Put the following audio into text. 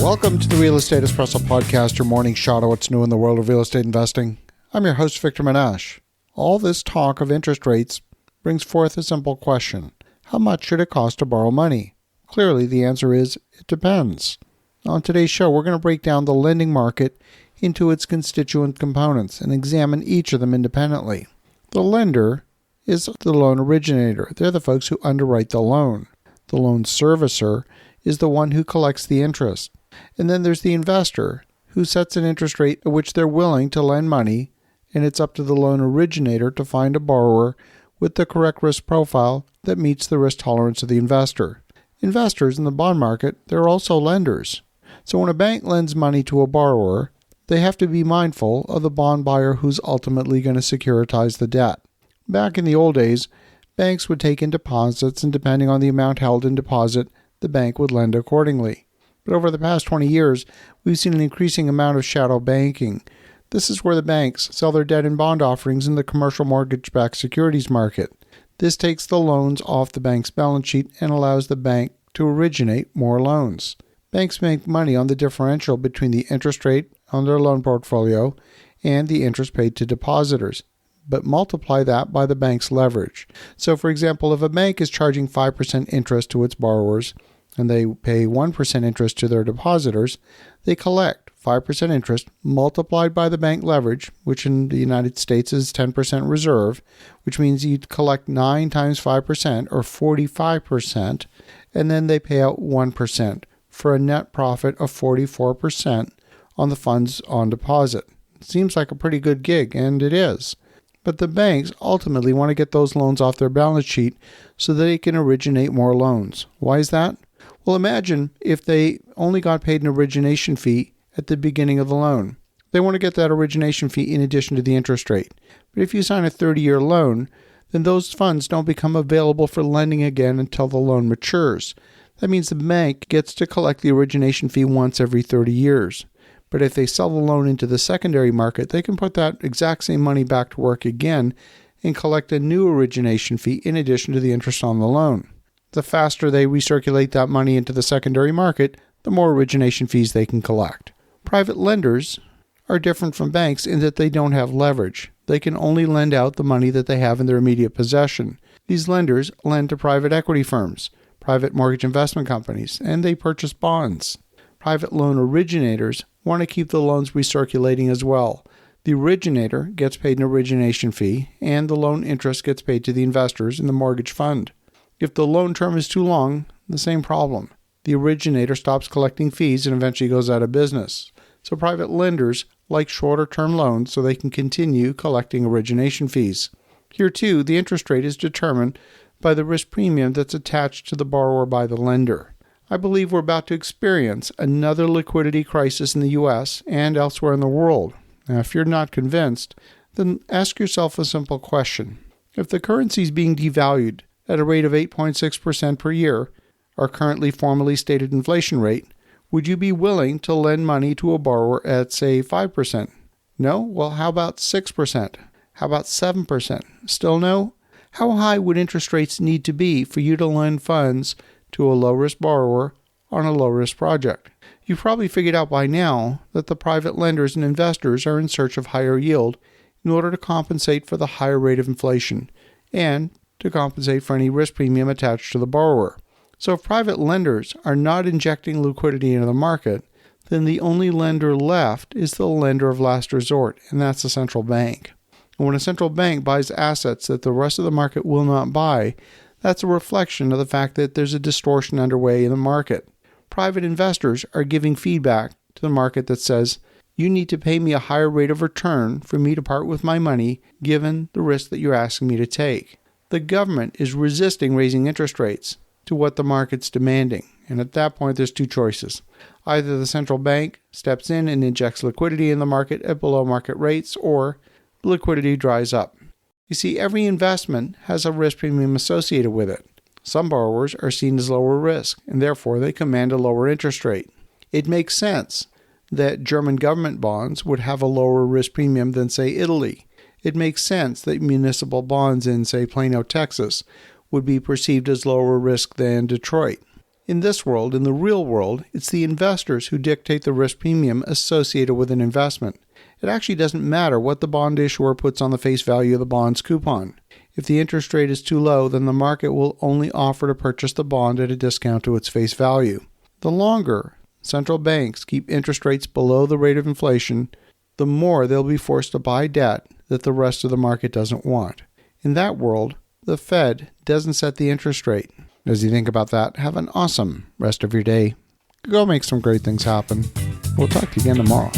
Welcome to the Real Estate Espresso Podcast, your morning shot of what's new in the world of real estate investing. I'm your host, Victor Menashe. All this talk of interest rates brings forth a simple question. How much should it cost to borrow money? Clearly, the answer is, it depends. On today's show, we're going to break down the lending market into its constituent components and examine each of them independently. The lender is the loan originator. They're the folks who underwrite the loan. The loan servicer is the one who collects the interest. And then there's the investor, who sets an interest rate at which they're willing to lend money, and it's up to the loan originator to find a borrower with the correct risk profile that meets the risk tolerance of the investor. Investors in the bond market, they're also lenders. So when a bank lends money to a borrower, they have to be mindful of the bond buyer who's ultimately going to securitize the debt. Back in the old days, banks would take in deposits, and depending on the amount held in deposit, the bank would lend accordingly. But over the past 20 years, we've seen an increasing amount of shadow banking. This is where the banks sell their debt and bond offerings in the commercial mortgage-backed securities market. This takes the loans off the bank's balance sheet and allows the bank to originate more loans. Banks make money on the differential between the interest rate on their loan portfolio and the interest paid to depositors, but multiply that by the bank's leverage. So, for example, if a bank is charging 5% interest to its borrowers, and they pay 1% interest to their depositors, they collect 5% interest multiplied by the bank leverage, which in the United States is 10% reserve, which means you collect 9 times 5% or 45%, and then they pay out 1% for a net profit of 44% on the funds on deposit. Seems like a pretty good gig, and it is. But the banks ultimately want to get those loans off their balance sheet so that they can originate more loans. Why is that? Well, imagine if they only got paid an origination fee at the beginning of the loan. They want to get that origination fee in addition to the interest rate. But if you sign a 30-year loan, then those funds don't become available for lending again until the loan matures. That means the bank gets to collect the origination fee once every 30 years. But if they sell the loan into the secondary market, they can put that exact same money back to work again and collect a new origination fee in addition to the interest on the loan. The faster they recirculate that money into the secondary market, the more origination fees they can collect. Private lenders are different from banks in that they don't have leverage. They can only lend out the money that they have in their immediate possession. These lenders lend to private equity firms, private mortgage investment companies, and they purchase bonds. Private loan originators want to keep the loans recirculating as well. The originator gets paid an origination fee, and the loan interest gets paid to the investors in the mortgage fund. If the loan term is too long, the same problem. The originator stops collecting fees and eventually goes out of business. So private lenders like shorter term loans so they can continue collecting origination fees. Here too, the interest rate is determined by the risk premium that's attached to the borrower by the lender. I believe we're about to experience another liquidity crisis in the U.S. and elsewhere in the world. Now, if you're not convinced, then ask yourself a simple question. If the currency is being devalued at a rate of 8.6% per year, our currently formally stated inflation rate, would you be willing to lend money to a borrower at, say, 5%? No? Well, how about 6%? How about 7%? Still no? How high would interest rates need to be for you to lend funds to a low-risk borrower on a low-risk project? You've probably figured out by now that the private lenders and investors are in search of higher yield in order to compensate for the higher rate of inflation and to compensate for any risk premium attached to the borrower. So if private lenders are not injecting liquidity into the market, then the only lender left is the lender of last resort, and that's the central bank. And when a central bank buys assets that the rest of the market will not buy, that's a reflection of the fact that there's a distortion underway in the market. Private investors are giving feedback to the market that says, you need to pay me a higher rate of return for me to part with my money given the risk that you're asking me to take. The government is resisting raising interest rates to what the market's demanding. And at that point, there's two choices. Either the central bank steps in and injects liquidity in the market at below market rates, or liquidity dries up. You see, every investment has a risk premium associated with it. Some borrowers are seen as lower risk, and therefore they command a lower interest rate. It makes sense that German government bonds would have a lower risk premium than, say, Italy. It makes sense that municipal bonds in, say, Plano, Texas, would be perceived as lower risk than Detroit. In this world, in the real world, it's the investors who dictate the risk premium associated with an investment. It actually doesn't matter what the bond issuer puts on the face value of the bond's coupon. If the interest rate is too low, then the market will only offer to purchase the bond at a discount to its face value. The longer central banks keep interest rates below the rate of inflation, the more they'll be forced to buy debt that the rest of the market doesn't want. In that world, the Fed doesn't set the interest rate. As you think about that, have an awesome rest of your day. Go make some great things happen. We'll talk to you again tomorrow.